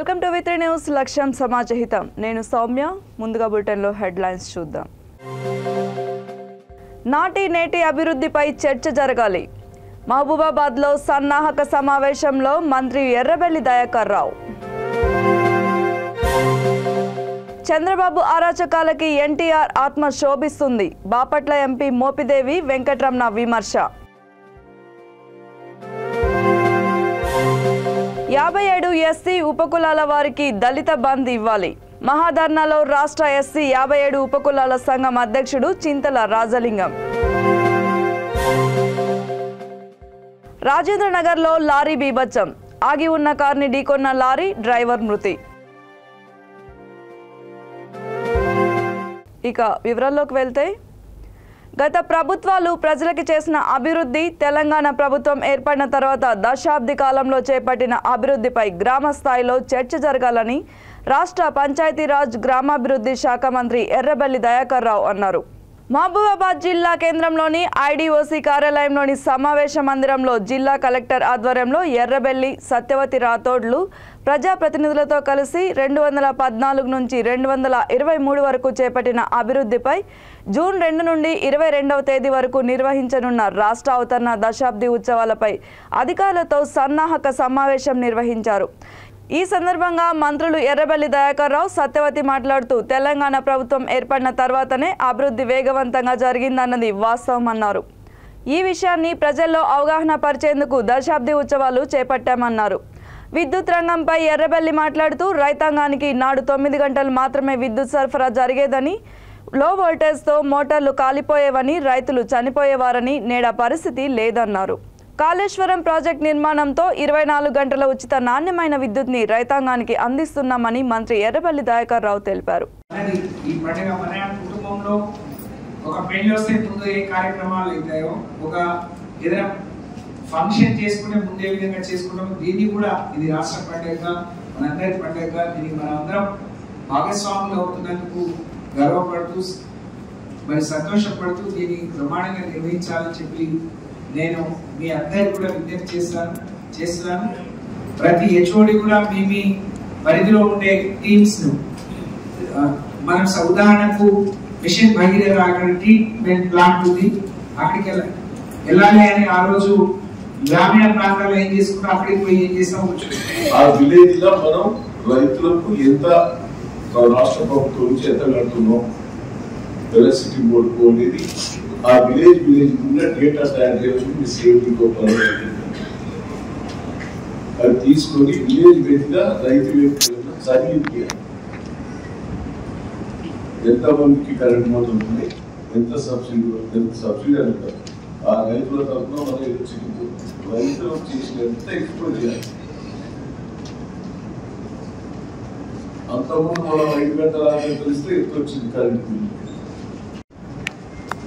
Welcome to V3 news లక్ష్యం సమాజహితం. నేను సౌమ్య. ముందుగా బులెటిన్లో హెడ్లైన్స్ చూద్దాం. నాటి నేటి అభివృద్ధిపై చర్చ జరగాలి. మహబూబాబాద్లో సన్నాహక సమావేశంలో మంత్రి ఎర్రబెల్లి దయాకర్ రావు. చంద్రబాబు అరాచకాలకి ఎన్టీఆర్ ఆత్మ శోభిస్తుంది. బాపట్ల ఎంపీ మోపిదేవి వెంకటరమణ విమర్శ. 57 ఎస్సీ ఉపకులాల వారికి దళిత బంద్ ఇవ్వాలి. మహాధర్నాలో రాష్ట్ర ఎస్సీ 57 ఉపకులాల సంఘం అధ్యక్షుడు చింతల రాజలింగం. రాజేంద్రనగర్లో లారీ బీభత్సం. ఆగి ఉన్న కార్ని ఢీకొన్న లారీ, డ్రైవర్ మృతి. ఇక వివరాల్లోకి వెళ్తే, గత ప్రభుత్వాలు ప్రజలకు చేసిన అభివృద్ధి, తెలంగాణ ప్రభుత్వం ఏర్పడిన తర్వాత దశాబ్ది కాలంలో చేపట్టిన అభివృద్ధిపై గ్రామ స్థాయిలో చర్చ జరగాలని రాష్ట్ర పంచాయతీరాజ్ గ్రామాభివృద్ధి శాఖ మంత్రి ఎర్రబెల్లి దయాకర్ రావు అన్నారు. మహబూబాబాద్ జిల్లా కేంద్రంలోని ఐడిఓసి కార్యాలయంలోని సమావేశ మందిరంలో జిల్లా కలెక్టర్ ఆధ్వర్యంలో ఎర్రబెల్లి, సత్యవతి రాథోడ్లు ప్రజాప్రతినిధులతో కలిసి 2014 నుంచి 2023 వరకు చేపట్టిన అభివృద్ధిపై జూన్ 2 నుండి 22వ తేదీ వరకు నిర్వహించనున్న రాష్ట్ర అవతరణ దశాబ్ది ఉత్సవాలపై అధికారులతో సన్నాహక సమావేశం నిర్వహించారు. ఈ సందర్భంగా మంత్రులు ఎర్రబెల్లి దయాకర్ రావు, సత్యవతి మాట్లాడుతూ తెలంగాణ ప్రభుత్వం ఏర్పడిన తర్వాతనే అభివృద్ధి వేగవంతంగా జరిగిందన్నది వాస్తవం అన్నారు. ఈ విషయాన్ని ప్రజల్లో అవగాహన పరిచేందుకు దశాబ్ది ఉత్సవాలు చేపట్టామన్నారు. విద్యుత్ రంగంపై ఎర్రబెల్లి మాట్లాడుతూ రైతాంగానికి నాడు 9 గంటలు మాత్రమే విద్యుత్ సరఫరా జరిగేదని, లో వోల్టేజ్తో మోటార్లు కాలిపోయేవని, రైతులు చనిపోయేవారని, నేడ పరిస్థితి లేదన్నారు. కాళేశ్వరం ప్రాజెక్టు నిర్మాణంతో 24 గంటల ఉచిత నాణ్యమైన విద్యుత్ని రైతాంగానికి అందిస్తున్నామని మంత్రి ఎర్రబెల్లి దయాకర్ రావు తెలిపారు. ఈ పండుగ మన కుటుంబంలో ఒక పెళ్లి వస్తే ముందు ఏ కార్యక్రమాలు అవుతాయో, ఒక ఏదైనా ఫంక్షన్ చేసుకునే ముందు ఏ విధంగా చేసుకుంటామో, దీన్ని కూడా ఇది రాష్ట్ర పండుగగా, మనందరి పండుగగా, దీనికి మనం అందరం భాగస్వాములు అవుతున్నందుకు గర్వపడుతూ మరి సంతోషపడుతూ దీన్ని బ్రహ్మాండంగా నిర్వహించాలని చెప్పి నేను మీ అందరికీ కూడా విజ్ఞప్తి చేస్తున్నాను. ప్రతి హెచ్ఓడి కూడా మీ పరిధిలో ఉండే టీమ్స్ ను మనం ఉదాహరణకు మిషన్ భగీరథ అక్కడ ట్రీట్మెంట్ ప్లాంట్ ఉంది, అక్కడికి వెళ్ళాలి అని ఆ రోజు గ్రామీణ ప్రాంతాల్లో ఏం చేసుకున్నా అక్కడికి పోయి ఏం చేసాం, ఆ విలేజ్ లో మనం రైతులకు ఎంత రాష్ట్ర ప్రభుత్వం నుంచి ఎంత కడుతున్నాం, ఎలక్ట్రిసిటీ బోర్డు అనేది ఆ విలేజ్ ఉన్న డేటా తయారు చేయాల్సింది సేఫ్టీతో అది తీసుకొని విలేజ్ మీద రైతు చదివి ఎంత మందికి కరెంట్ పోతుంది, ఎంత సబ్సిడీ అంటారు, ఆ రైతుల తరఫున మనం ఎలక్ట్రిసిటీ రైతులు చేసినంత ఎక్స్ప్లోర్ చేయాలి. అంతకుముందు మనం 5 గంటల 6 గంటలు ఇస్తే ఎంత వచ్చింది కరెంట్ బిల్లు.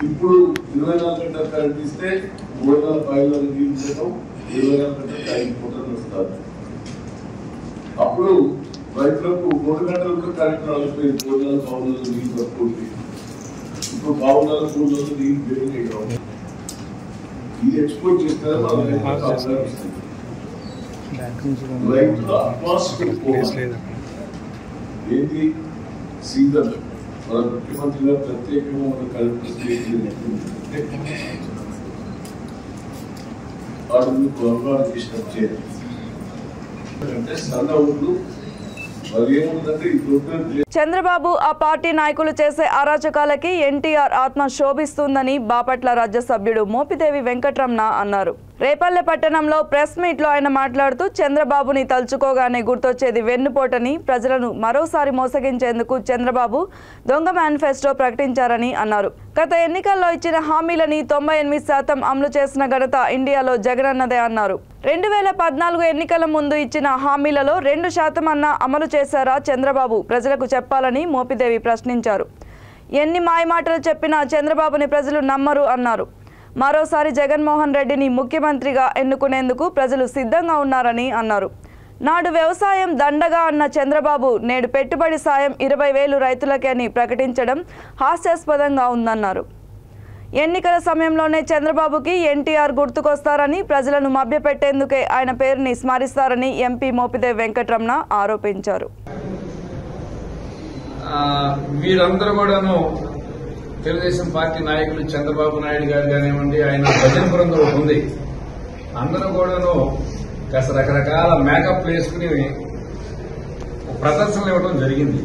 ఇప్పుడు 24 గంటల కరెంట్ ఇస్తే 3,500 నీళ్ళు ఇవ్వడం, 24 గంటలకు 5 పూటలు వస్తారు. అప్పుడు రైతులకు 3 గంటలు కూడా కరెంట్ రాలిపోయింది, 4,000 బావులలో నీళ్ళు పట్టుకుంటుంది. ఇప్పుడు బావులలో 3,000 నీళ్ళు పెరిగినాయి కావాలి. ఇది ఎక్స్పోర్ట్ చేస్తే రైతులు అడ్వాన్స్ ఏంటి సీజన్ మన ముఖ్యమంత్రి గారు ప్రత్యేకంగా మన కరెంట్ చేయాలి అంటే సన్న ఊళ్ళు మరి ఏముందంటే ఈ చంద్రబాబు ఆ పార్టీ నాయకులు చేసే అరాచకాలకి ఎన్టీఆర్ ఆత్మ శోభిస్తుందని బాపట్ల రాజ్యసభ్యుడు మోపిదేవి వెంకటరమణ అన్నారు. రేపల్లె పట్టణంలో ప్రెస్ మీట్ లో ఆయన మాట్లాడుతూ చంద్రబాబుని తలుచుకోగానే గుర్తొచ్చేది వెన్నుపోటని, ప్రజలను మరోసారి మోసగించేందుకు చంద్రబాబు దొంగ మేనిఫెస్టో ప్రకటించారని అన్నారు. గత ఎన్నికల్లో ఇచ్చిన హామీలని 98% అమలు చేసిన ఘనత ఇండియాలో జగనన్నదే అన్నారు. 2014 ఎన్నికల ముందు ఇచ్చిన హామీలలో 2% అన్నా అమలు చేశారా చంద్రబాబు, ప్రజలకు చెప్పాలని మోపిదేవి ప్రశ్నించారు. ఎన్ని మాయమాటలు చెప్పినా చంద్రబాబుని ప్రజలు నమ్మరు అన్నారు. మరోసారి జగన్మోహన్ రెడ్డిని ముఖ్యమంత్రిగా ఎన్నుకునేందుకు ప్రజలు సిద్ధంగా ఉన్నారని అన్నారు. నాడు వ్యవసాయం దండగా అన్న చంద్రబాబు నేడు పెట్టుబడి సాయం 20,000 రైతులకే అని ప్రకటించడం హాస్యాస్పదంగా ఉందన్నారు. ఎన్నికల సమయంలోనే చంద్రబాబుకి ఎన్టీఆర్ గుర్తుకొస్తారని, ప్రజలను మభ్యపెట్టేందుకే ఆయన పేరుని స్మరిస్తారని ఎంపీ మోపిదేవి వెంకటరమణ ఆరోపించారు. వీరందరూ కూడాను తెలుగుదేశం పార్టీ నాయకులు చంద్రబాబు నాయుడు గారు కానివ్వండి, ఆయన భజన బృందం ఉంది, అందరూ కూడాను కాస్త రకరకాల మేకప్ వేసుకుని ప్రదర్శనలు ఇవ్వడం జరిగింది.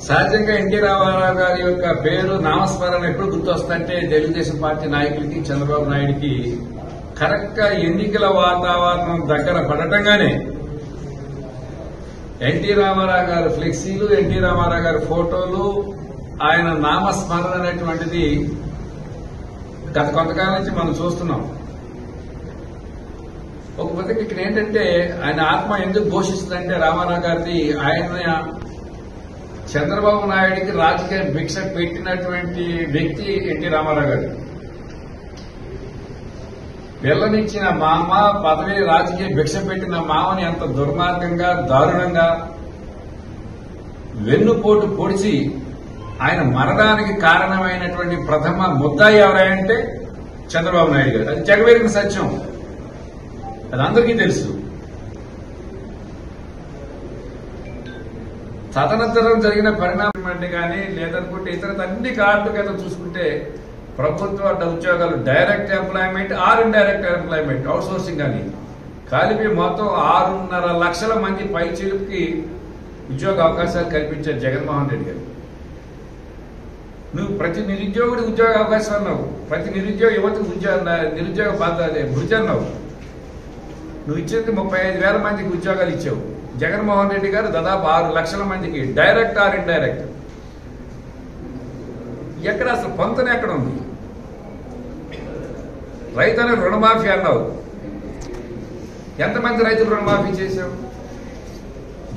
సహజంగా ఎన్టీ రామారావు గారి యొక్క పేరు నామస్మరణ ఎప్పుడు గుర్తొస్తుందంటే తెలుగుదేశం పార్టీ నాయకులకి, చంద్రబాబు నాయుడికి కరెక్ట్ గా ఎన్నికల వాతావరణం దగ్గర పడటంగానే ఎన్టీ రామారావు గారి ఫ్లెక్సీలు, ఎన్టీ రామారావు గారి ఫోటోలు, ఆయన నామస్మరణ అనేటువంటిది గత కొంతకాలం నుంచి మనం చూస్తున్నాం. ఒక్కొక్క ఇక్కడ ఏంటంటే ఆయన ఆత్మ ఎందుకు ఘోషిస్తుందంటే రామారావు గారిది, ఆయన చంద్రబాబు నాయుడికి రాజకీయ భిక్ష పెట్టినటువంటి వ్యక్తి ఎన్టీ రామారావు గారు. పిల్లనిచ్చిన మామ పదవి రాజకీయ భిక్ష పెట్టిన మామని ఎంత దుర్మార్గంగా, దారుణంగా వెన్నుపోటు పొడిచి ఆయన మరణానికి కారణమైనటువంటి ప్రథమ ముద్దాయి ఎవరంటే చంద్రబాబు నాయుడు గారు. అది జగమెరిగిన సత్యం, అది అందరికీ తెలుసు. తదనంతరం జరిగిన పరిణామం అంటే కానీ లేదనుకుంటే ఇతర అన్ని కార్డు కింద చూసుకుంటే ప్రభుత్వ ఉద్యోగాలు direct employment or indirect employment out sourcing అని కలిపి మొత్తం 6.5 లక్షల మంది పైచిలుపుకి ఉద్యోగ అవకాశాలు కల్పించారు జగన్మోహన్ రెడ్డి గారు. నువ్వు ప్రతి నిరుద్యోగుడికి ఉద్యోగ అవకాశం అన్నావు, ప్రతి నిరుద్యోగ యువతకు నిరుద్యోగ భృతి అన్నావు. నువ్వు ఇచ్చేది 35,000 మందికి ఉద్యోగాలు ఇచ్చావు. జగన్మోహన్ రెడ్డి గారు దాదాపు 6 లక్షల మందికి డైరెక్ట్ ఆర్ ఇండైరెక్ట్. ఎక్కడ అసలు పొంతన ఎక్కడ ఉంది? రైతుల రుణమాఫీ అన్నావు, ఎంతమంది రైతులు రుణమాఫీ చేశావు?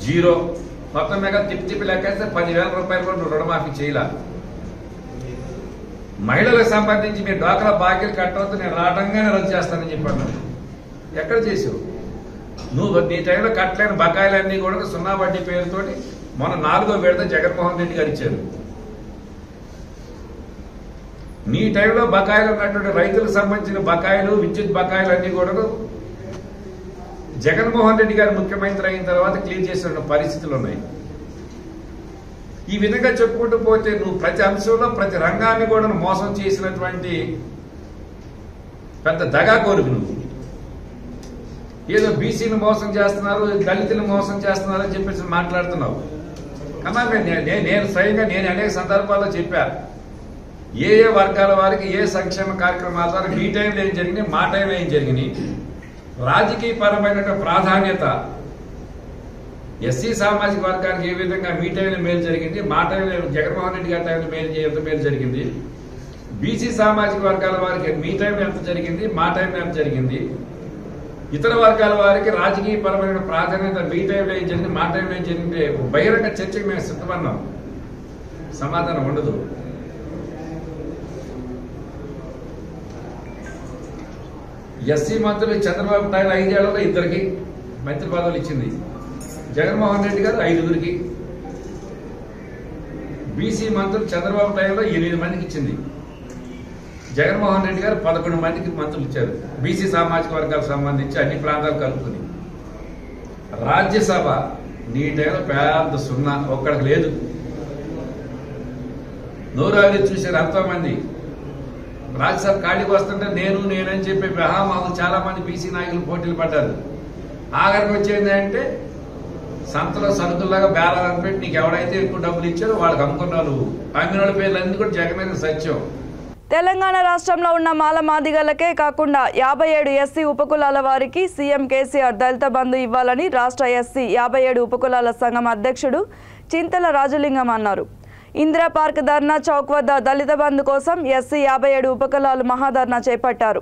0. మొత్తం మీద తిప్పి లెక్కేస్తే 10,000 రూపాయలు కూడా నువ్వు రుణమాఫీ చేయలే. మహిళలకు సంబంధించి మీరు డ్వాక్రా బాకీలు కట్టవద్దు, నేను రావడంగానే రద్దు చేస్తానని చెప్పాను. ఎక్కడ చేసావు? నువ్వు నీ టైంలో కట్టలేని బకాయిలన్నీ కూడా 0 వడ్డీ పేరుతోటి మొన్న 4వ విడత జగన్మోహన్ రెడ్డి గారు ఇచ్చారు. నీ టైంలో బకాయిలు ఉన్నటువంటి రైతులకు సంబంధించిన బకాయిలు, విద్యుత్ బకాయిలు అన్ని కూడా జగన్మోహన్ రెడ్డి గారు ముఖ్యమంత్రి అయిన తర్వాత క్లియర్ చేసిన పరిస్థితులు ఉన్నాయి. ఈ విధంగా చెప్పుకుంటూ పోతే నువ్వు ప్రతి అంశంలో ప్రతి రంగాన్ని కూడా మోసం చేసినటువంటి పెద్ద దగాకోరుకు. నువ్వు ఏదో బీసీని మోసం చేస్తున్నారు, దళితులు మోసం చేస్తున్నారు అని చెప్పేసి మాట్లాడుతున్నావు. అన్నా నేను స్వయంగా నేను అనేక సందర్భాల్లో చెప్పా, ఏ ఏ వర్గాల వారికి ఏ సంక్షేమ కార్యక్రమాల ద్వారా మీ టైంలో ఏం జరిగినాయి, మా టైంలో ఏం జరిగినాయి, రాజకీయ పరమైన ప్రాధాన్యత ఎస్సీ సామాజిక వర్గానికి ఏ విధంగా మీ టైంలో మేలు జరిగింది, మా టైంలో జగన్మోహన్ రెడ్డి గారి టైంలో ఎంత మేలు జరిగింది, బీసీ సామాజిక వర్గాల వారికి మీ టైంలో ఎంత జరిగింది, మా టైంలో ఎంత జరిగింది, ఇతర వర్గాల వారికి రాజకీయ పరమైన ప్రాధాన్యత మీ టైంలో ఏం జరిగింది, మా టైంలో ఏం జరిగింది, బహిరంగ చర్చకు మేము సిద్ధమన్నాం. సమాధానం ఉండదు. ఎస్సీ మంత్రులు చంద్రబాబు టైంలో 5 ఏళ్లలో 2 మంత్రి పదవులు ఇచ్చింది. జగన్మోహన్ రెడ్డి గారు 5. బీసీ మంత్రులు చంద్రబాబు టైంలో 8 మందికి ఇచ్చింది. జగన్మోహన్ రెడ్డి గారు 11 మందికి మంత్రులు ఇచ్చారు, బీసీ సామాజిక వర్గాలకు సంబంధించి అన్ని ప్రాంతాలు కలుపుకుని. రాజ్యసభ నీ టైంలో పెద్ద 0, ఒక్కడికి లేదు. నోరారి చూశారు ఎంతో మంది. రాజ్యసభ ఖాళీకి వస్తుంటే నేనని చెప్పి మాకు చాలా మంది బీసీ నాయకులు పోటీలు పడ్డారు. ఆఖరికి వచ్చేది అంటే సంతలో సరుకుల్లాగా బేరాలను పెట్టి నీకు ఎవడైతే ఎక్కువ డబ్బులు ఇచ్చారో వాళ్ళకి అమ్ముకున్నావు. నువ్వు అమ్మిన వాళ్ళ పేర్లన్నీ కూడా జగన్ సత్యం. తెలంగాణ రాష్ట్రంలో ఉన్న మాల మాదిగలకే కాకుండా 57 ఎస్సీ ఉపకులాల వారికి సీఎం కేసీఆర్ దళిత బంధు ఇవ్వాలని రాష్ట్ర ఎస్సీ 57 ఉపకులాల సంఘం అధ్యక్షుడు చింతల రాజలింగం అన్నారు. ఇందిరా పార్క్ ధర్నా చౌక్ వద్ద దళిత బంధు కోసం ఎస్సీ 57 ఉపకులాలు మహాధర్నా చేపట్టారు.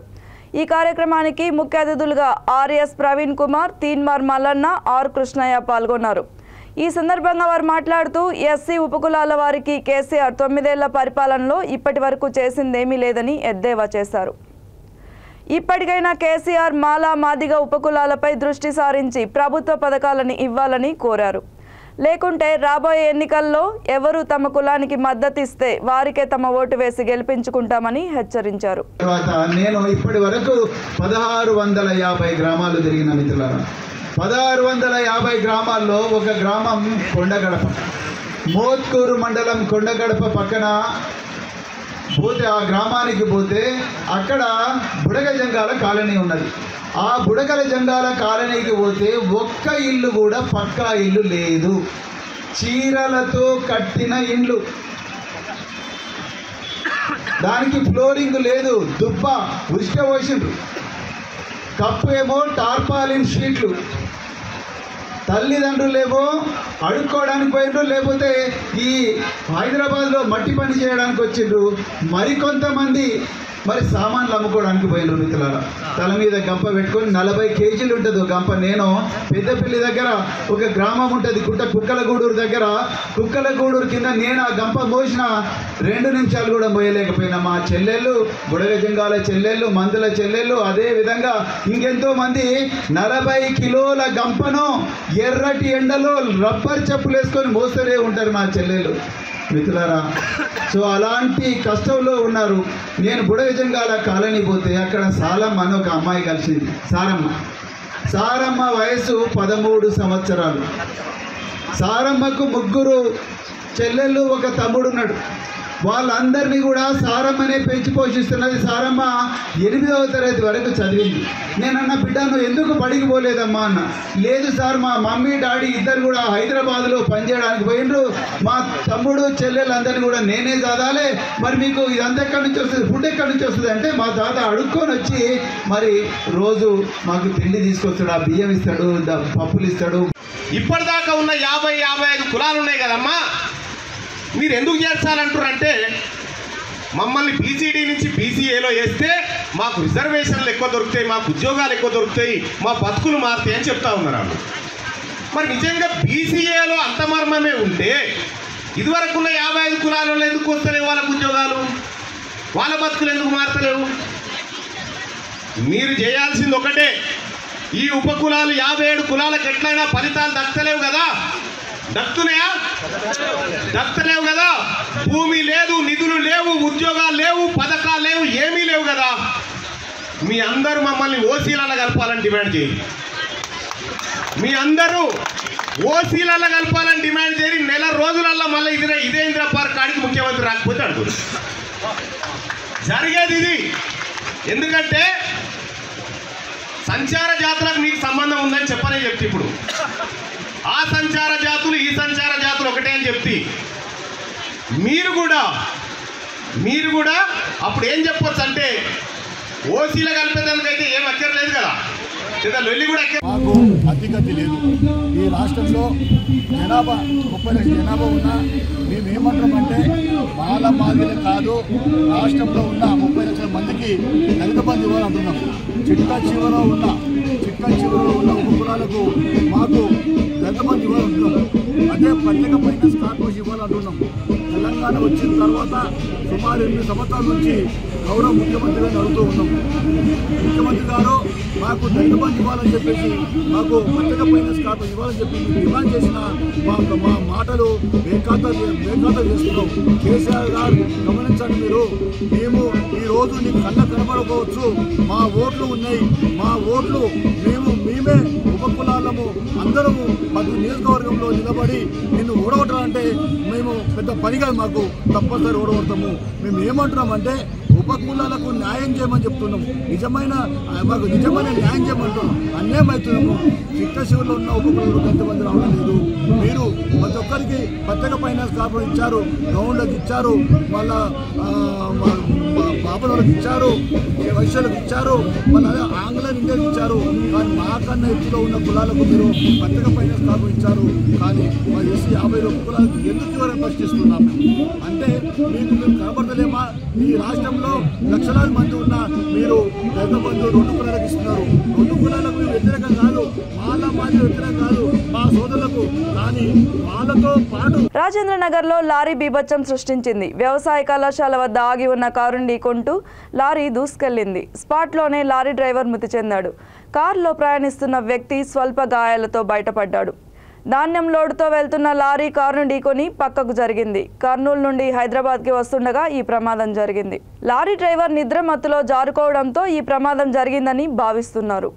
ఈ కార్యక్రమానికి ముఖ్య అతిథులుగా ఆర్ఎస్ ప్రవీణ్ కుమార్, తీన్మార్ మల్లన్న, ఆర్ కృష్ణయ్య పాల్గొన్నారు. ఈ సందర్భంగా వారు మాట్లాడుతూ ఎస్సీ ఉపకులాల వారికి కేసీఆర్ 9 ఏళ్ల పరిపాలనలో ఇప్పటి వరకు చేసిందేమీ లేదని ఎద్దేవా చేశారు. ఇప్పటికైనా కేసీఆర్ మాలా మాదిగ ఉపకులాలపై దృష్టి సారించి ప్రభుత్వ పథకాలను ఇవ్వాలని కోరారు. లేకుంటే రాబోయే ఎన్నికల్లో ఎవరు తమ కులానికి మద్దతిస్తే వారికే తమ ఓటు వేసి గెలిపించుకుంటామని హెచ్చరించారు. నేను ఇప్పటి వరకు 1650 గ్రామాలు తిరిగిన మిత్రులారా. 1650 గ్రామాల్లో ఒక గ్రామం కొండగడప, మోత్కూరు మండలం కొండగడప పక్కన పోతే ఆ గ్రామానికి పోతే అక్కడ బుడగ జంగాల కాలనీ ఉన్నది. ఆ బుడగల జంగాల కాలనీకి పోతే ఒక్క ఇల్లు కూడా పక్కా ఇల్లు లేదు, చీరలతో కట్టిన ఇండ్లు, దానికి ఫ్లోరింగ్ లేదు, దుబ్బ ఉష్క పోసిండ్రు, కప్పు ఏమో టార్పాలిన్ షీట్లు, తల్లిదండ్రులేమో అడుక్కోవడానికి పోయిండ్రు, లేకపోతే ఈ హైదరాబాద్లో మట్టి పని చేయడానికి వచ్చిండ్రు, మరికొంతమంది మరి సామాన్లు అమ్ముకోవడానికి పోయినారు మిత్రులారా. తల మీద గంప పెట్టుకొని 40 కేజీలు ఉంటుంది గంప. నేను పెద్దపల్లి దగ్గర ఒక గ్రామం ఉంటుంది కుక్కలగూడూరు దగ్గర, కుక్కలగూడూరు కింద నేను ఆ గంప మోసిన 2 నిమిషాలు కూడా మోయలేకపోయినా. మా చెల్లెళ్ళు, బుడగ జంగాల చెల్లెళ్ళు, మందుల చెల్లెళ్ళు, అదేవిధంగా ఇంకెంతో మంది 40 కిలోల గంపను ఎర్రటి ఎండలో రబ్బర్ చెప్పులు వేసుకొని మోస్తూనే ఉంటారు మా చెల్లెళ్ళు మిత్రులారా. సో అలాంటి కష్టంలో ఉన్నారు. నేను బుడగ జంగాల కాలనీ పోతే అక్కడ సారమ్మ అని ఒక అమ్మాయి కలిసింది. సారమ్మ వయసు 13 సంవత్సరాలు. సారమ్మకు 3 చెల్లెళ్ళు, ఒక తమ్ముడు ఉన్నాడు. వాళ్ళందరినీ కూడా సారమ్మనే పెంచి పోషిస్తున్నది. సారమ్మ 8వ తరగతి వరకు చదివింది. నేనన్న బిడ్డ నువ్వు ఎందుకు బడికి పోలేదమ్మా అన్న. లేదు సార్, మా మమ్మీ డాడీ ఇద్దరు కూడా హైదరాబాద్లో పనిచేయడానికి పోయిండ్రు, మా తమ్ముడు చెల్లెళ్ళు అందరినీ కూడా నేనే చదవాలి, మరి మీకు ఇదంతా ఎక్కడి నుంచి వస్తుంది, ఫుడ్ ఎక్కడి నుంచి వస్తుంది అంటే మా తాత అడుక్కొని వచ్చి మరి రోజు మాకు తిండి తీసుకొస్తాడు, ఆ బియ్యం ఇస్తాడు, పప్పులు ఇస్తాడు. ఇప్పటిదాకా ఉన్న 50-55 కులాలు ఉన్నాయి కదమ్మా, మీరు ఎందుకు చేర్చాలంటారంటే మమ్మల్ని బీసీడీ నుంచి బీసీఏలో వేస్తే మాకు రిజర్వేషన్లు ఎక్కువ దొరుకుతాయి, మాకు ఉద్యోగాలు ఎక్కువ దొరుకుతాయి, మా బతుకులు మారుతాయి అని చెప్తా ఉన్నారు. మరి నిజంగా బీసీఏలో అంత మర్మమే ఉంటే ఇదివరకున్న 55 కులాలలో ఎందుకు వస్తలేవు వాళ్ళకు ఉద్యోగాలు, వాళ్ళ బతుకులు ఎందుకు మారతలేవు? మీరు చేయాల్సింది ఒకటే, ఈ ఉపకులాలు 57 కులాలకు ఎట్లయినా ఫలితాలు దక్కలేవు కదా, దక్కలేవు కదా. భూమి లేదు, నిధులు లేవు, ఉద్యోగాలు లేవు, పథకాలు లేవు, ఏమీ లేవు కదా. మీ అందరూ మమ్మల్ని ఓసీలలో కలపాలని డిమాండ్ చేయండి. మీ అందరూ ఓసీలలో కలపాలని డిమాండ్ చేయండి. నెల రోజులలో మళ్ళీ ఇదే ఇందిరా పార్క్ కాడికి ముఖ్యమంత్రి రాకపోతే అడుగుతుంది. జరిగేది ఇది. ఎందుకంటే సంచార జాతులకు మీకు సంబంధం ఉందని చెప్పనే చెప్తే ఇప్పుడు ఆ సంచార జాతులు ఈ సంచార జాతులు ఒకటే అని చెప్తే మీరు కూడా అప్పుడు ఏం చెప్పొచ్చు అంటే ఓసీలో కలిపేదానికైతే ఏం అక్కర్లేదు కదా, లేదా లొల్లి కూడా మాకు అతిగతి లేదు. ఈ రాష్ట్రంలో జనాభా 30 లక్షల జనాభా ఉన్నా మేమేమంటామంటే వాళ్ళ మాదిరి కాదు, రాష్ట్రంలో ఉన్న 30 లక్షల మందికి దళిత బంధు ఇవ్వాలంటున్నాం. చిట్కా చివరలో ఉన్న ఉపకులాలకు మాకు దళిత బంధు ఇవ్వాలంటున్నాం. అదే ప్రత్యేక ఫైనాన్స్ కార్పొరేషన్ ఇవ్వాలంటున్నాం. తెలంగాణ వచ్చిన తర్వాత సుమారు 8 సంవత్సరాల నుంచి గౌరవ ముఖ్యమంత్రి గారిని అడుగుతూ ఉన్నాం. ముఖ్యమంత్రి గారు మాకు దళిత బంధు ఇవ్వాలని చెప్పేసి, మాకు ప్రత్యేక ఫైనాన్స్ కార్పొరేషన్ ఇవ్వాలని చెప్పి డిమాండ్ చేసిన మా మాటలు బేఖాతరు చేస్తున్నాం. కేసీఆర్ గారు గమనించండి, మేము ఈరోజు నీకు కళ్ళ కనబడకపోవచ్చు, మా ఓట్లు ఉన్నాయి, మా ఓట్లు మేమే ఉపకులాలము అందరము ప్రతి నియోజకవర్గంలో నిలబడి నిన్ను ఓడగొట్టాలంటే మేము పెద్ద పనిగా మాకు తప్పనిసరి ఓడగొడతాము. మేము ఏమంటున్నామంటే ఉపకులాలకు న్యాయం చేయమని చెప్తున్నాము. మాకు నిజమైన న్యాయం చేయమంటున్నాం. అన్యాయం అవుతున్నాము. చిత్తశివులో ఉన్న ఉపకులాలు ఎంతమంది రావడం లేదు. మీరు ప్రతి ఒక్కరికి ప్రత్యేక ఫైనాన్స్ కార్పొరేషన్ ఇచ్చారు, గ్రౌండ్లకు ఇచ్చారు, మళ్ళా బాబులకు ఇచ్చారు, వైశ్యులకు ఇచ్చారు, మళ్ళీ ఆంగ్ల ఇండియన్కి ఇచ్చారు. కానీ మాకన్నా ఎత్తులో ఉన్న కులాలకు మీరు ప్రత్యేక ఫైనాన్స్ కార్పొరేషన్ ఇచ్చారు. కానీ మా ఎస్సీ 50 కులాలకు ఎందుకు ఇవ్వాలని ప్రశ్నిస్తున్నాము. అంటే మీకు మేము కనబడతలేమా? ఈ రాష్ట్రంలో లక్షలాది మంది ఉన్న మీరు దళిత బంధు 2 కులాలకు ఇస్తున్నారు. 2 కులాలకు మేము వ్యతిరేకం కాదు, వాళ్ళ మాదిరి వ్యతిరేకం కాదు, మా సోదరులకు. కానీ వాళ్ళతో పాటు రాజేంద్రనగర్లో లారీ బీభత్సం సృష్టించింది. వ్యవసాయ కళాశాల వద్ద ఆగి ఉన్న కారును ఢీకొంటూ లారీ దూసుకెళ్లింది. స్పాట్లోనే లారీ డ్రైవర్ మృతి చెందాడు. కారులో ప్రయాణిస్తున్న వ్యక్తి స్వల్ప గాయాలతో బయటపడ్డాడు. ధాన్యం లోడుతో వెళ్తున్న లారీ కారును ఢీకొని పక్కకు జరిగింది. కర్నూలు నుండి హైదరాబాద్కి వస్తుండగా ఈ ప్రమాదం జరిగింది. లారీ డ్రైవర్ నిద్రమత్తులో జారుకోవడంతో ఈ ప్రమాదం జరిగిందని భావిస్తున్నారు.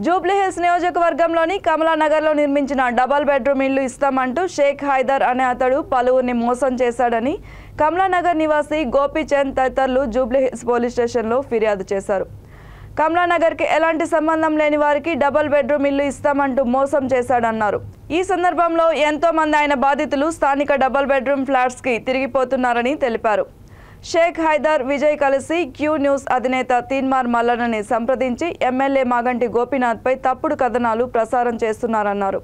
జూబ్లీహిల్స్ నియోజకవర్గంలోని కమలానగర్లో నిర్మించిన డబుల్ బెడ్రూమ్ ఇల్లు ఇస్తామంటూ షేక్ హైదర్ అనే అతడు పలువురిని మోసం చేశాడని కమలానగర్ నివాసి గోపీచంద్ తదితరులు జూబ్లీహిల్స్ పోలీస్ స్టేషన్లో ఫిర్యాదు చేశారు. కమలానగర్కి ఎలాంటి సంబంధం లేని వారికి డబుల్ బెడ్రూమ్ ఇల్లు ఇస్తామంటూ మోసం చేశాడన్నారు. ఈ సందర్భంలో ఎంతో మంది ఆయన బాధితులు స్థానిక డబుల్ బెడ్రూమ్ ఫ్లాట్స్కి తిరిగిపోతున్నారని తెలిపారు. షేక్ హైదర్ విజయ్ కలిసి క్యూ న్యూస్ అధినేత తీన్మార్ మల్లన్నని సంప్రదించి ఎమ్మెల్యే మాగంటి గోపీనాథ్పై తప్పుడు కథనాలు ప్రసారం చేస్తున్నారన్నారు.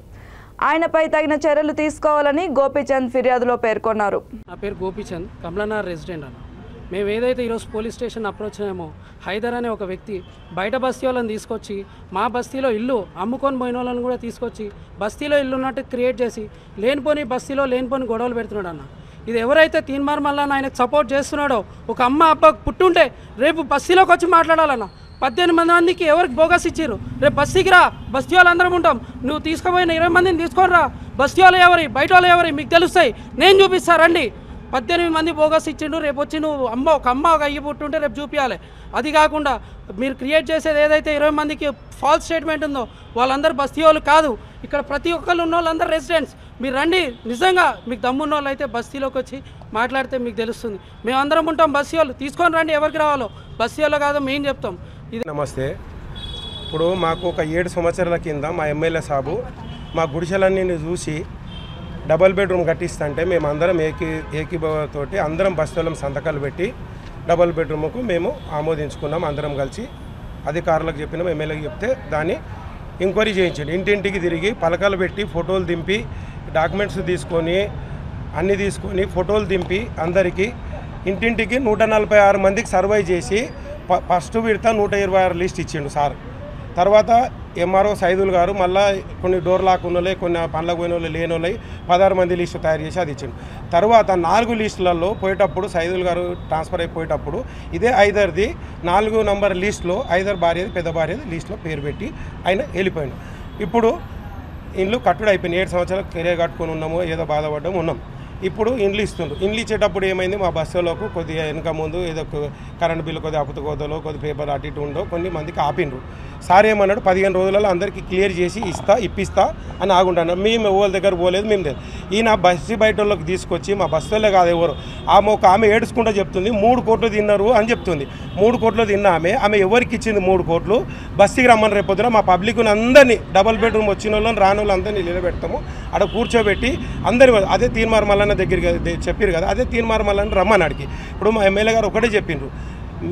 ఆయనపై తగిన చర్యలు తీసుకోవాలని గోపీచంద్ ఫిర్యాదులో పేర్కొన్నారు. నా పేరు గోపీచంద్, కమలానగర్ రెసిడెంట్ అన్న. మేము ఏదైతే ఈరోజు పోలీస్ స్టేషన్ అప్రోచ్ అయ్యామో హైదర్ అనే ఒక వ్యక్తి బయట బస్తీ వాళ్ళని తీసుకొచ్చి మా బస్తీలో ఇల్లు అమ్ముకొని పోయిన వాళ్ళని కూడా తీసుకొచ్చి బస్తీలో ఇల్లు ఉన్నట్టు క్రియేట్ చేసి లేనిపోని బస్తీలో లేనిపోని గొడవలు పెడుతున్నాడు అన్న. ఇది ఎవరైతే తీన్మార్ మల్లన్న ఆయనకు సపోర్ట్ చేస్తున్నాడో ఒక అమ్మ అబ్బకు పుట్టుంటే రేపు బస్తీలోకి వచ్చి మాట్లాడాలన్న. 18 మందికి ఎవరికి బోగస్ ఇచ్చారు, రేపు బస్తీకి రా, బస్తీ వాళ్ళు అందరం ఉంటాం, నువ్వు తీసుకుపోయిన 20 మందిని తీసుకొని రా, బస్తీ వాళ్ళు ఎవరి బయట వాళ్ళు ఎవరి మీకు తెలుస్తాయి, నేను చూపిస్తా రండి. 18 మంది బోగస్ ఇచ్చిండు, రేపు వచ్చి నువ్వు ఒక అమ్మ ఒక అయ్యి పుట్టుంటే రేపు చూపించాలి. అది కాకుండా మీరు క్రియేట్ చేసేది ఏదైతే 20 మందికి ఫాల్స్ స్టేట్మెంట్ ఉందో వాళ్ళందరూ బస్తీ వాళ్ళు కాదు, ఇక్కడ ప్రతి ఒక్కళ్ళు ఉన్న వాళ్ళందరూ రెసిడెంట్స్. మీరు రండి, నిజంగా మీకు దమ్మున్న వాళ్ళు అయితే బస్తీలోకి వచ్చి మాట్లాడితే మీకు తెలుస్తుంది. మేమందరం ఉంటాం బస్తీ వాళ్ళు, తీసుకొని రండి, ఎవరికి రావాలో బస్తీ వాళ్ళు కాదో మేము చెప్తాం. ఇది నమస్తే. ఇప్పుడు మాకు ఒక 7 సంవత్సరాల కింద మా ఎమ్మెల్యే సాబు మా గుడిసెలన్నీ చూసి డబుల్ బెడ్రూమ్ కట్టిస్తుంటే మేము అందరం ఏకీభావంతోటి అందరం బస్తీలం సంతకాలు పెట్టి డబుల్ బెడ్రూమ్కు మేము ఆమోదించుకున్నాం. అందరం కలిసి అధికారులకు చెప్పినాం, ఎమ్మెల్యేకి చెప్తే దాన్ని ఎంక్వైరీ చేయించండి. ఇంటింటికి తిరిగి పలకలు పెట్టి ఫోటోలు దింపి డాక్యుమెంట్స్ తీసుకొని అన్నీ తీసుకొని ఫోటోలు దింపి అందరికీ ఇంటింటికి 146 మందికి సర్వే చేసి ఫస్ట్ విడత 126 లిస్ట్ ఇచ్చిండు సార్. తర్వాత ఎంఆర్ఓ సైదుల్ గారు మళ్ళీ కొన్ని డోర్ లాక్ ఉన్నోళ్ళే, కొన్ని పనులకు పోయిన వాళ్ళు లేని వాళ్ళవి 16 మంది లిస్టు తయారు చేసి అది ఇచ్చిండు. తర్వాత 4 లిస్టులలో పోయేటప్పుడు సైదుల్ గారు ట్రాన్స్ఫర్ అయిపోయేటప్పుడు ఇదే హైదర్ది 4 నంబర్ లిస్టులో హైదర్ భార్యది పెద్ద భార్యది లిస్టులో పేరు పెట్టి ఆయన వెళ్ళిపోయాడు. ఇప్పుడు ఇండ్లు కట్టుడు అయిపోయింది. 7 సంవత్సరాలు కెరీర్ కట్టుకొని ఉన్నాము, ఏదో బాధపడ్డం ఉన్నాం. ఇప్పుడు ఇండ్లు ఇస్తుండ్రు. ఇండ్లు ఇచ్చేటప్పుడు ఏమైంది, మా బస్సులోకి కొద్దిగా వెనక ముందు ఏదో కరెంట్ బిల్లు కొద్దిగా అప్పుకోదలో కొద్ది పేపర్ అటు ఇటు ఉండో కొన్ని మందికి ఆపిండ్రు. సార్ ఏమన్నాడు, 15 రోజులలో అందరికీ క్లియర్ చేసి ఇప్పిస్తా అని ఆగుంటాను. మేము ఎవరి దగ్గర పోలేదు, మేము లేదు. ఈయన బస్సు బయట వాళ్ళకి తీసుకొచ్చి మా బస్సులే కాదు ఎవరు ఒక ఆమె ఏడుచుకుంటూ చెప్తుంది 3 కోట్లు తిన్నారు అని చెప్తుంది. 3 కోట్లు తిన్న ఆమె ఎవరికి ఇచ్చింది 3 కోట్లు? బస్సుకి రమ్మని రేపొద్దున మా పబ్లిక్ని అందరినీ డబుల్ బెడ్రూమ్ వచ్చిన వాళ్ళని రాని వాళ్ళు అందరినీ నిలబెడతాము, అక్కడ కూర్చోబెట్టి అందరి అదే తీన్మార్ మల్లన్న దగ్గరికి చెప్పారు కదా, అదే తీన్మార్ మల్లన్న రమ్మని అడిగి ఇప్పుడు మా ఎమ్మెల్యే గారు ఒకటే చెప్పిండ్రు,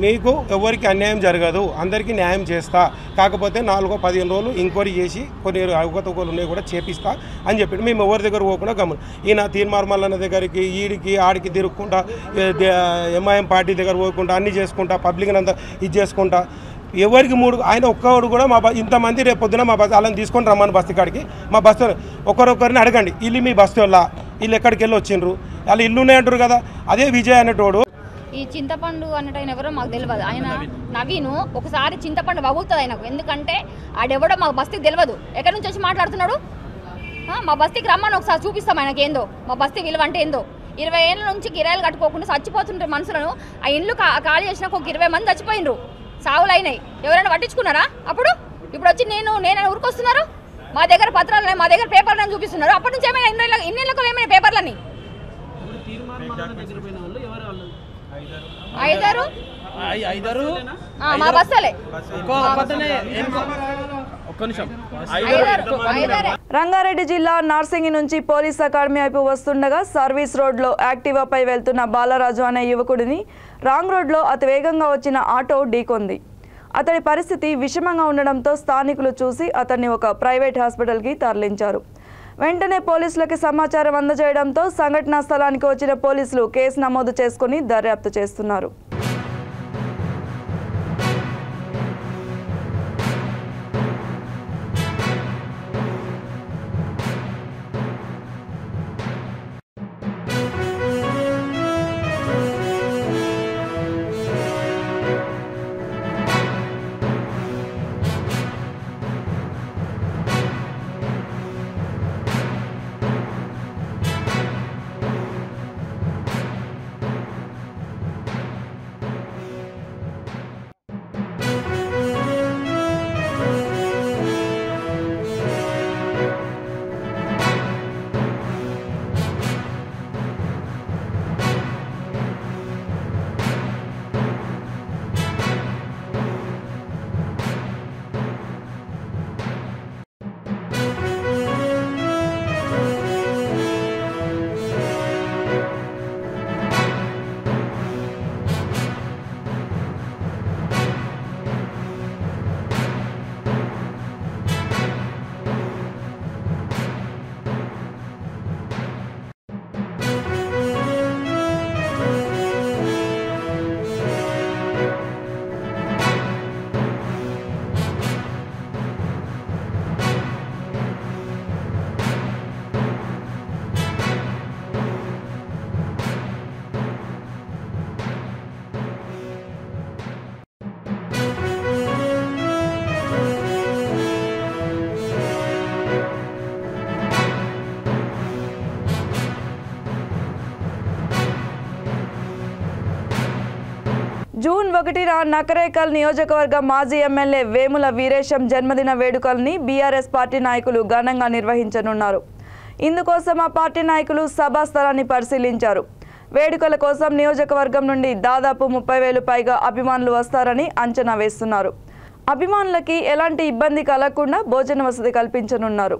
మీకు ఎవరికి అన్యాయం జరగదు, అందరికీ న్యాయం చేస్తా, కాకపోతే 4-15 రోజులు ఎంక్వైరీ చేసి కొన్ని అవకతవకలు ఉన్నాయి కూడా చేపిస్తా అని చెప్పి మేము ఎవరి దగ్గర పోకుండా గమనం ఈయన తీర్మార్మల్లన్న దగ్గరికి ఈడికి ఆడికి తిరుగుకుంటా ఎంఐఎం పార్టీ దగ్గర పోకుండా అన్నీ చేసుకుంటా పబ్లిక్ అంతా ఇది చేసుకుంటా ఎవరికి మూడు ఆయన ఒక్కడు కూడా మా ఇంతమంది రేపు పొద్దున మా బస్సు వాళ్ళని తీసుకొని రమ్మని బస్సు కాడికి మా బస్సు ఒకరొకరిని అడగండి ఇల్లు మీ బస్సు వల్ల వీళ్ళు ఎక్కడికి వెళ్ళి వచ్చిండ్రు వాళ్ళు ఇల్లు ఉన్నాయంటారు కదా. అదే విజయ్ అనేటోడు ఈ చింతపండు అన్నట్టు ఆయన ఎవరో మాకు తెలియదు. ఆయన నవీను ఒకసారి చింతపండు వగులుతుంది ఆయనకు, ఎందుకంటే ఆడెవడో మా బస్తీకి తెలియదు. ఎక్కడి నుంచి వచ్చి మాట్లాడుతున్నాడు? మా బస్తీకి రమ్మని ఒకసారి చూపిస్తాం ఆయనకి ఏందో మా బస్తీ విలువ అంటే ఏందో. 20 ఏళ్ళ నుంచి కిరాయిలు కట్టుకోకుండా చచ్చిపోతుంటే మనుషులను ఆ ఇండ్లు ఖాళీ చేసినాక ఒక 20 మంది చచ్చిపోయినరు, సావులు అయినాయి. ఎవరైనా పట్టించుకున్నారా? అప్పుడు ఇప్పుడు వచ్చి నేను ఊరికొస్తున్నారు. మా దగ్గర పత్రాలు మా దగ్గర పేపర్లను చూపిస్తున్నారు. అప్పటి నుంచి ఏమైనా ఇన్నేళ్ళకు ఏమైనా పేపర్లని మా బస్సులే. రంగారెడ్డి జిల్లా నార్సింగి నుంచి పోలీస్ అకాడమీ వైపు వస్తుండగా సర్వీస్ రోడ్లో యాక్టివాపై వెళ్తున్న బాలరాజు అనే యువకుడిని రాంగ్ రోడ్లో అతి వేగంగా వచ్చిన ఆటో ఢీకొంది. అతడి పరిస్థితి విషమంగా ఉండడంతో స్థానికులు చూసి అతన్ని ఒక ప్రైవేట్ హాస్పిటల్కి తరలించారు. వెంటనే పోలీసులకు సమాచారం అందజేయడంతో సంఘటనా స్థలానికి వచ్చిన పోలీసులు కేసు నమోదు చేసుకుని దర్యాప్తు చేస్తున్నారు. జూన్ 1న నకరేకల్ నియోజకవర్గ మాజీ ఎమ్మెల్యే వేముల వీరేశం జన్మదిన వేడుకల్ని బీఆర్ఎస్ పార్టీ నాయకులు ఘనంగా నిర్వహించనున్నారు. ఇందుకోసం ఆ పార్టీ నాయకులు సభా స్థలాన్ని పరిశీలించారు. వేడుకల కోసం నియోజకవర్గం నుండి దాదాపు 30,000 పైగా అభిమానులు వస్తారని అంచనా వేస్తున్నారు. అభిమానులకి ఎలాంటి ఇబ్బంది కలగకుండా భోజన వసతి కల్పించనున్నారు.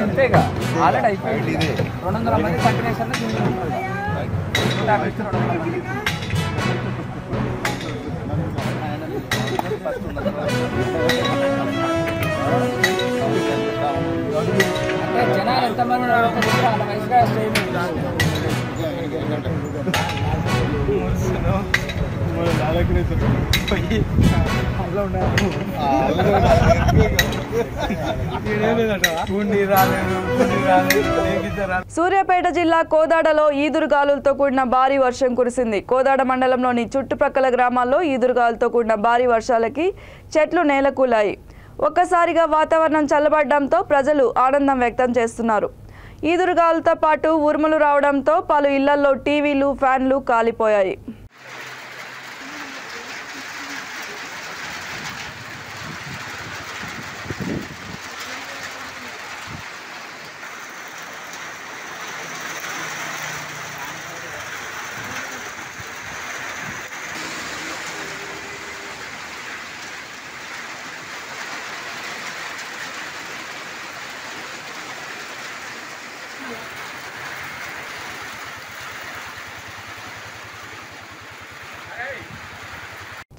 ఇంతేగా ఆల్రెడీ అయిపోయింది 200 మంది కంటిన్యూషన్ అంటే జనాలు ఎంతమంది వాళ్ళ వయసుగా సూర్యాపేట జిల్లా కోదాడలో ఈదురుగాలులతో కూడిన భారీ వర్షం కురిసింది. కోదాడ మండలంలోని చుట్టుప్రక్కల గ్రామాల్లో ఈదురుగాలులతో కూడిన భారీ వర్షాలకి చెట్లు నేలకూలాయి. ఒక్కసారిగా వాతావరణం చల్లబడడంతో ప్రజలు ఆనందం వ్యక్తం చేస్తున్నారు. ఈదురుగాలులతో పాటు ఉరుములు రావడంతో పలు ఇళ్లలో టీవీలు, ఫ్యాన్లు కాలిపోయాయి.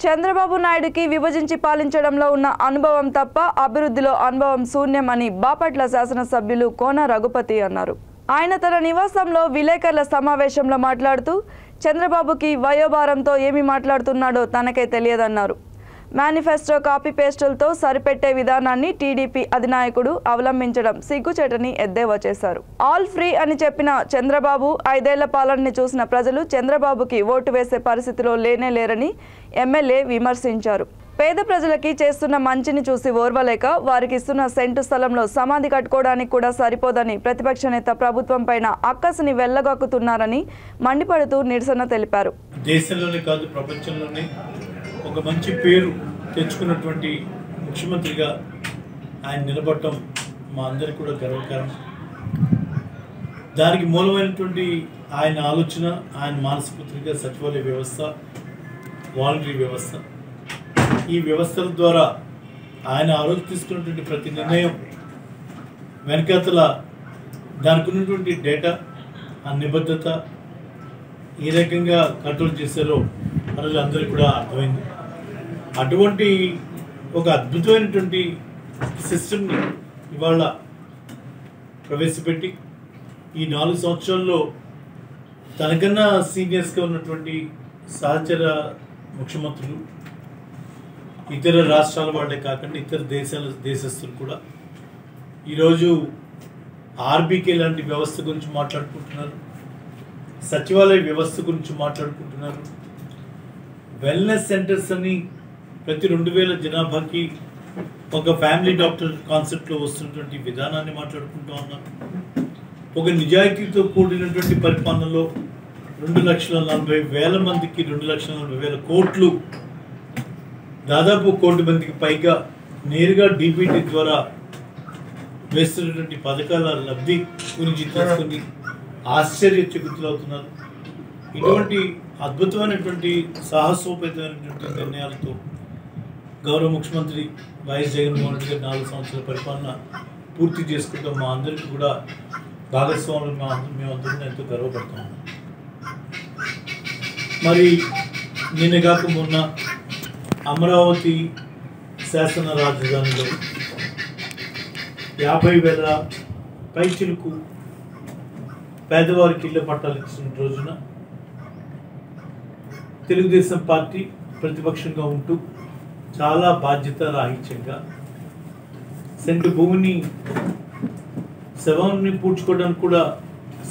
చంద్రబాబు నాయుడుకి విభజించి పాలించడంలో ఉన్న అనుభవం తప్ప అభివృద్ధిలో అనుభవం శూన్యమని బాపట్ల శాసనసభ్యులు కోన రఘుపతి అన్నారు. ఆయన తన నివాసంలో విలేకరుల సమావేశంలో మాట్లాడుతూ చంద్రబాబుకి వయోభారంతో ఏమి మాట్లాడుతున్నాడో తనకే తెలియదన్నారు. మేనిఫెస్టో కాపీ పేస్టులతో సరిపెట్టే విధానాన్ని టీడీపీ అధినాయకుడు అవలంబించడం సిగ్గుచేటని ఎద్దేవా చేశారు. ఆల్ ఫ్రీ అని చెప్పిన చంద్రబాబు 5 ఏళ్ల పాలనని చూసిన ప్రజలు చంద్రబాబుకి ఓటు వేసే పరిస్థితిలో లేరని ఎమ్మెల్యే విమర్శించారు. పేద ప్రజలకి చేస్తున్న మంచిని చూసి ఓర్వలేక వారికి ఇస్తున్న సెంటు స్థలంలో సమాధి కట్టుకోవడానికి కూడా సరిపోదని ప్రతిపక్ష నేత ప్రభుత్వం పైన అక్కసుని వెళ్లగక్కుతున్నారని మండిపడుతూ నిరసన తెలిపారు. దేశంలోనే కాదు ప్రపంచంలోనే ఒక మంచి పేరు తెచ్చుకున్నటువంటి ముఖ్యమంత్రిగా ఆయన నిలబడటం మా అందరికీ కూడా గర్వకారణం. దానికి మూలమైనటువంటి ఆయన ఆలోచన, ఆయన మానసిక సచివాలయ వ్యవస్థ, వాలంటరీ వ్యవస్థ, ఈ వ్యవస్థల ద్వారా ఆయన ఆలోచన తీసుకున్నటువంటి ప్రతి నిర్ణయం వెనకాతల దానికి ఉన్నటువంటి డేటా, ఆ నిబద్ధత ఏ రకంగా కంట్రోల్ చేశారో ప్రజలందరికీ కూడా అర్థమైంది. అటువంటి ఒక అద్భుతమైనటువంటి సిస్టమ్ని ఇవాళ ప్రవేశపెట్టి ఈ 4 సంవత్సరాల్లో తనకన్నా సీనియర్స్గా ఉన్నటువంటి సహచర ముఖ్యమంత్రులు, ఇతర రాష్ట్రాల వాళ్ళే కాకుండా ఇతర దేశస్తులు కూడా ఈరోజు ఆర్బీకే లాంటి వ్యవస్థ గురించి మాట్లాడుకుంటున్నారు, సచివాలయ వ్యవస్థ గురించి మాట్లాడుకుంటున్నారు, వెల్నెస్ సెంటర్స్ అని ప్రతి 2000 జనాభాకి ఒక ఫ్యామిలీ డాక్టర్ కాన్సెప్ట్లో వస్తున్నటువంటి విధానాన్ని మాట్లాడుకుంటూ ఉన్నారు. ఒక నిజాయితీతో కూడినటువంటి పరిపాలనలో 2,40,000 మందికి 2,40,000 కోట్లు, దాదాపు 1 కోటి మందికి పైగా నేరుగా డీబీటీ ద్వారా వేస్తున్నటువంటి పథకాల లబ్ధి గురించి తెలుసుకుని ఆశ్చర్యచకితులవుతున్నారు. ఇటువంటి అద్భుతమైనటువంటి సాహసోపేతమైనటువంటి నిర్ణయాలతో గౌరవ ముఖ్యమంత్రి వైఎస్ జగన్మోహన్ రెడ్డి గారు 4 సంవత్సరాల పరిపాలన పూర్తి చేసుకుంటాం. మా అందరికీ కూడా భాగస్వాములు మేమందరం ఎంతో గర్వపడతాం. మరి నిన్న కాక మొన్న అమరావతి శాసన రాజధానిలో 50,000 పైచిలకు పేదవారికి ఇళ్ల పట్టాలు ఇచ్చిన రోజున తెలుగుదేశం పార్టీ ప్రతిపక్షంగా ఉంటూ చాలా బాధ్యత రాహిత్యంగా సెంటు భూమిని శవాన్ని పూడ్చుకోవడానికి కూడా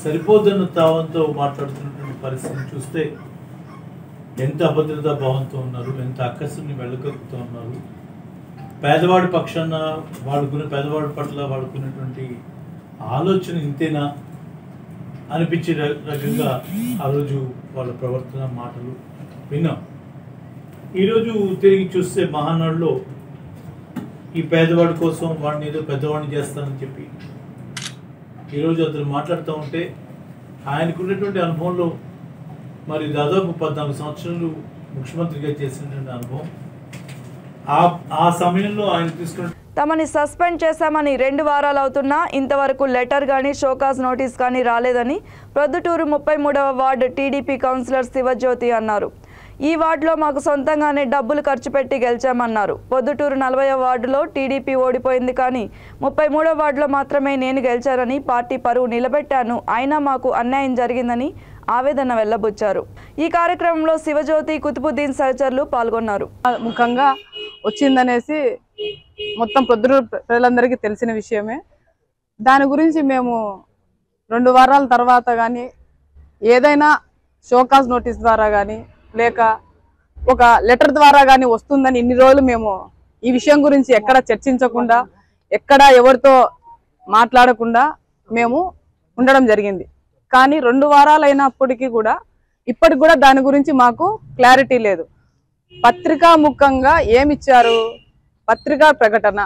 సరిపోదన్న తావంతో మాట్లాడుతున్నటువంటి పరిస్థితిని చూస్తే ఎంత అభద్రతా భావంతో ఉన్నారు, ఎంత అక్కసుని వెళ్ళగలుగుతూ ఉన్నారు. పేదవాడి పక్షాన పేదవాడి పట్ల వాడుకున్నటువంటి ఆలోచన ఇంతేనా అనిపించే రకంగా ఆ రోజు వాళ్ళ ప్రవర్తన, మాటలు విన్నాం. ఈరోజు తిరిగి చూస్తే మహానాడులో ఈ పేదవాడి కోసం వాడిని ఏదో పెద్దవాడిని చేస్తానని చెప్పి ఈరోజు అతను మాట్లాడుతూ ఉంటే ఆయనకున్నటువంటి అనుభవంలో మరి దాదాపు 14 సంవత్సరాలు ముఖ్యమంత్రిగా చేసినటువంటి అనుభవం ఆ సమయంలో ఆయన తీసుకున్న తమని సస్పెండ్ చేశామని 2 వారాలు అవుతున్నా ఇంతవరకు లెటర్ కానీ షోకాజ్ నోటీస్ కానీ రాలేదని ప్రొద్దుటూరు 33వ వార్డు టీడీపీ కౌన్సిలర్ శివజ్యోతి అన్నారు. ఈ వార్డులో మాకు సొంతంగానే డబ్బులు ఖర్చు పెట్టి గెలిచామన్నారు. పొద్దుటూరు 40వ వార్డులో టీడీపీ ఓడిపోయింది కానీ 33వ వార్డులో మాత్రమే నేను గెలిచారని పార్టీ పరువు నిలబెట్టాను, అయినా మాకు అన్యాయం జరిగిందని ఆవేదన వెల్లబుచ్చారు. ఈ కార్యక్రమంలో శివజ్యోతి, కుతుబుద్దీన్ సహచరులు పాల్గొన్నారు. ముఖంగా వచ్చిందనేసి మొత్తం పొద్దుటూరు ప్రజలందరికీ తెలిసిన విషయమే. దాని గురించి మేము 2 వారాల తర్వాత కానీ ఏదైనా షోకాజ్ నోటీస్ ద్వారా కానీ లేక ఒక లెటర్ ద్వారా కానీ వస్తుందని ఇన్ని రోజులు మేము ఈ విషయం గురించి ఎక్కడ చర్చించకుండా ఎక్కడ ఎవరితో మాట్లాడకుండా మేము ఉండడం జరిగింది. కానీ 2 వారాలు అయినప్పటికీ కూడా ఇప్పటికి కూడా దాని గురించి మాకు క్లారిటీ లేదు. పత్రికా ముఖంగా ఏమిచ్చారు? పత్రికా ప్రకటన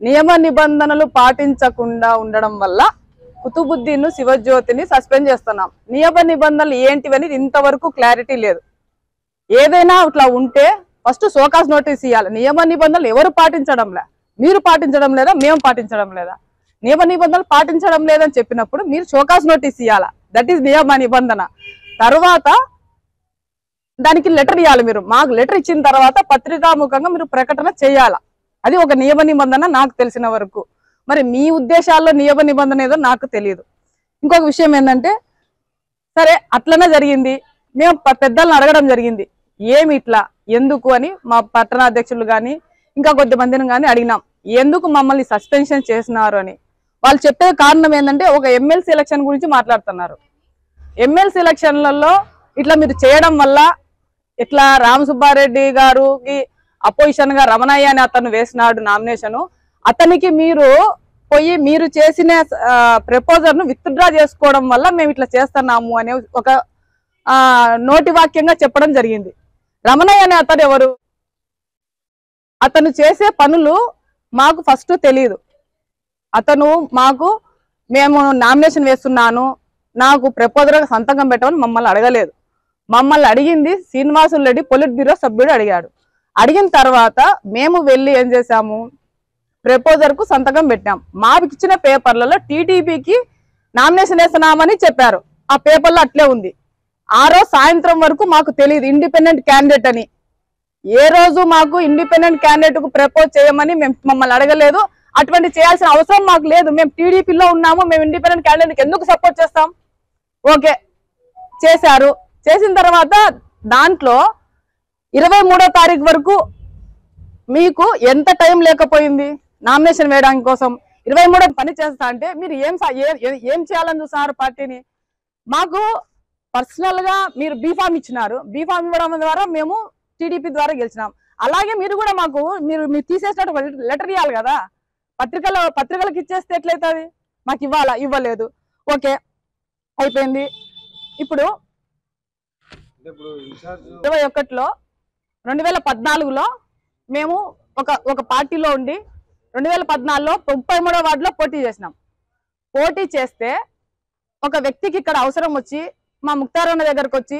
నియమ నిబంధనలు పాటించకుండా ఉండడం వల్ల కుతుబుద్దీన్ శివజ్యోతిని సస్పెండ్ చేస్తున్నాం. నియమ నిబంధనలు ఏంటివని ఇంతవరకు క్లారిటీ లేదు. ఏదైనా ఇట్లా ఉంటే ఫస్ట్ షోకాజ్ నోటీస్ ఇవ్వాలి. నియమ నిబంధనలు ఎవరు పాటించడంలే, మీరు పాటించడం లేదా, మేము పాటించడం లేదా. నియమ నిబంధనలు పాటించడం లేదని చెప్పినప్పుడు మీరు షోకాజ్ నోటీస్ ఇవ్వాలా, దట్ ఈస్ నియమ నిబంధన. తర్వాత దానికి లెటర్ ఇవ్వాలి. మీరు మాకు లెటర్ ఇచ్చిన తర్వాత పత్రికాముఖంగా మీరు ప్రకటన చేయాలా. అది ఒక నియమ నిబంధన నాకు తెలిసిన వరకు. మరి మీ ఉద్దేశాల్లో నియమ నిబంధన ఏదో నాకు తెలియదు. ఇంకొక విషయం ఏంటంటే, సరే అట్లనే జరిగింది, మేము పెద్దలను అడగడం జరిగింది ఏమి ఇట్లా ఎందుకు అని. మా పట్టణాధ్యక్షులు కానీ ఇంకా కొద్దిమందిని కానీ అడిగినాం ఎందుకు మమ్మల్ని సస్పెన్షన్ చేసినారు అని. వాళ్ళు చెప్పే కారణం ఏంటంటే ఒక ఎమ్మెల్సీ ఎలక్షన్ గురించి మాట్లాడుతున్నారు. ఎమ్మెల్సీ ఎలక్షన్లలో ఇట్లా మీరు చేయడం వల్ల ఇట్లా రామసుబ్బారెడ్డి గారికి అపోజిషన్ గా రమణయ్య అని అతను వేసినాడు నామినేషన్, అతనికి మీరు పోయి మీరు చేసిన ప్రపోజల్ ను విత్డ్రా చేసుకోవడం వల్ల మేము ఇట్లా చేస్తున్నాము అనే ఒక నోటి వాక్యంగా చెప్పడం జరిగింది. రమణయ్య అనే అతను ఎవరు? అతను చేసే పనులు మాకు ఫస్ట్ తెలియదు. అతను మాకు మేము నామినేషన్ వేస్తున్నాను నాకు ప్రపోజల్ సంతకం పెట్టమని మమ్మల్ని అడగలేదు. మమ్మల్ని అడిగింది శ్రీనివాసులు రెడ్డి పొలిట్ బ్యూరో సభ్యుడు అడిగాడు. అడిగిన తర్వాత మేము వెళ్ళి ఏం చేశాము, ప్రపోజల్ కు సంతకం పెట్టాం. మాకు ఇచ్చిన పేపర్లలో టీడీపీకి నామినేషన్ వేస్తున్నామని చెప్పారు. ఆ పేపర్లో అట్లే ఉంది. ఆ రోజు సాయంత్రం వరకు మాకు తెలియదు ఇండిపెండెంట్ క్యాండిడేట్ అని. ఏ రోజు మాకు ఇండిపెండెంట్ క్యాండిడేట్ కు ప్రపోజ్ చేయమని మమ్మల్ని అడగలేదు. అటువంటి చేయాల్సిన అవసరం మాకు లేదు. మేము టీడీపీలో ఉన్నాము, మేము ఇండిపెండెంట్ క్యాండిడేట్ ఎందుకు సపోర్ట్ చేస్తాం? ఓకే చేశారు. చేసిన తర్వాత దాంట్లో 23వ తారీఖు వరకు మీకు ఎంత టైం లేకపోయింది నామినేషన్ వేయడానికి కోసం? 23 పని చేస్తా అంటే మీరు ఏం చేయాలని చూస్తున్నారు పార్టీని? మాకు పర్సనల్ గా మీరు బీఫామ్ ఇచ్చినారు. బీఫామ్ ఇవ్వడం ద్వారా మేము టీడీపీ ద్వారా గెలిచినాం. అలాగే మీరు కూడా మాకు మీరు తీసేసినట్టు లెటర్ ఇవ్వాలి కదా. పత్రికలకు ఇచ్చేస్తే ఎట్లయితుంది? మాకు ఇవ్వాలా? ఇవ్వలేదు. ఓకే అయిపోయింది. ఇప్పుడు 21లో 2014లో మేము ఒక పార్టీలో ఉండి 2014లో 33వ వార్డులో పోటీ చేసినాం. పోటీ చేస్తే ఒక వ్యక్తికి ఇక్కడ అవసరం వచ్చి మా ముక్తారన్న దగ్గరకు వచ్చి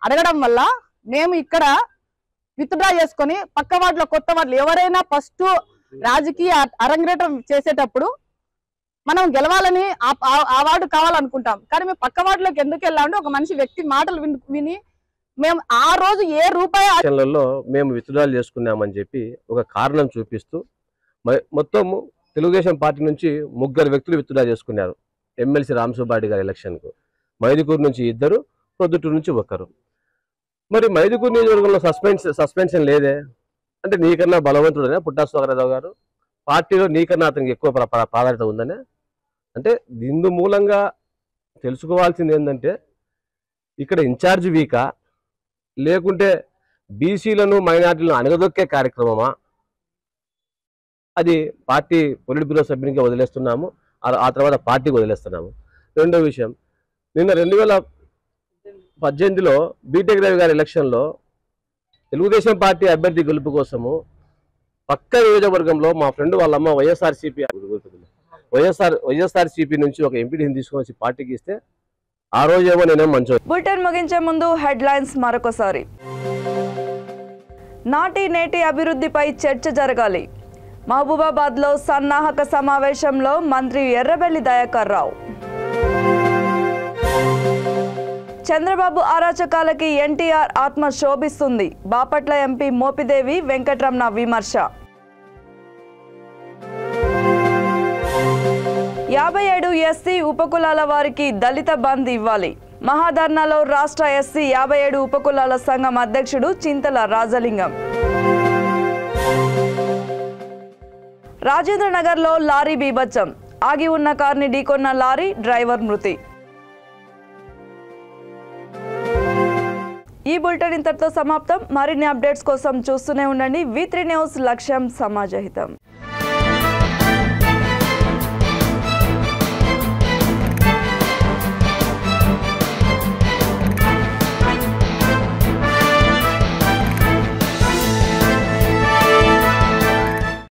అడగడం వల్ల మేము ఇక్కడ విత్డ్రా చేసుకొని పక్క వార్డులో కొత్త వార్డులో ఎవరైనా ఫస్ట్ రాజకీయ అరంగేట్రం చేసేటప్పుడు మనం గెలవాలని ఆ వార్డు కావాలనుకుంటాం. కానీ మేము పక్క వార్డులోకి ఎందుకు వెళ్ళామంటే ఒక మనిషి వ్యక్తి మాటలు విని మేము ఆ రోజు ఏ రూపాయి మేము విత్డ్రాల్ చేసుకున్నామని చెప్పి ఒక కారణం చూపిస్తూ మొత్తం తెలుగుదేశం పార్టీ నుంచి 3 వ్యక్తులు విత్డ్రా చేసుకున్నారు. ఎమ్మెల్సీ రామసుబ్బారెడ్డి గారి ఎలక్షన్కు మైదుకూరు నుంచి 2, ప్రొద్దుటూరు నుంచి 1. మరి మైదుకూరు నియోజకవర్గంలో సస్పెన్షన్ లేదే అంటే నీకన్నా బలవంతుడనే పుట్టా సుధాకర్రావు గారు? పార్టీలో నీకన్నా అతనికి ఎక్కువ ప్రాధాన్యత ఉందనే? అంటే దీని మూలంగా తెలుసుకోవాల్సింది ఏంటంటే ఇక్కడ ఇన్ఛార్జ్ వీకా లేకుంటే బీసీలను మైనార్టీలను అణగదొక్కే కార్యక్రమమా? అది పార్టీ పొలిట్ బ్యూరో సభ్యునికి వదిలేస్తున్నాము, ఆ తర్వాత పార్టీకి వదిలేస్తున్నాము. రెండో విషయం, నిన్న 2018లో బీటెక్ రవి గారి ఎలక్షన్లో తెలుగుదేశం పార్టీ అభ్యర్థి గెలుపు కోసము పక్క నియోజకవర్గంలో మా ఫ్రెండ్ వాళ్ళ అమ్మ వైఎస్ఆర్సీపీ నుంచి ఒక ఎంపీటీని తీసుకొని వచ్చి పార్టీకి ఇస్తే ఆ రోజేమో నేనేం మంచో. బులెటిన్ ముగించే ముందు హెడ్లైన్స్ మరొకసారి. నాటి నేటి అభివృద్ధిపై చర్చ జరగాలి. మహబూబాబాద్లో సన్నాహక సమావేశంలో మంత్రి ఎర్రబెల్లి దయాకర్ రావు. చంద్రబాబు అరాచకాలకి ఎన్టీఆర్ ఆత్మ శోభిస్తుంది. బాపట్ల ఎంపీ మోపిదేవి వెంకటరమణ విమర్శ. 57 ఎస్సీ ఉపకులాల వారికి దళిత బంద్ ఇవ్వాలి. మహాధర్నాలో రాష్ట్ర ఎస్సీ 57 ఉపకులాల సంఘం అధ్యక్షుడు చింతల రాజలింగం. రాజేంద్రనగర్లో లారీ బీభత్సం. ఆగి ఉన్న కార్ని ఢీకొన్న లారీ, డ్రైవర్ మృతి. ఈ బులెటిన్ ఇంతటితో సమాప్తం. మరిన్ని అప్డేట్స్ కోసం చూస్తూనే ఉండండి V3 న్యూస్. లక్ష్యం సమాజహితం.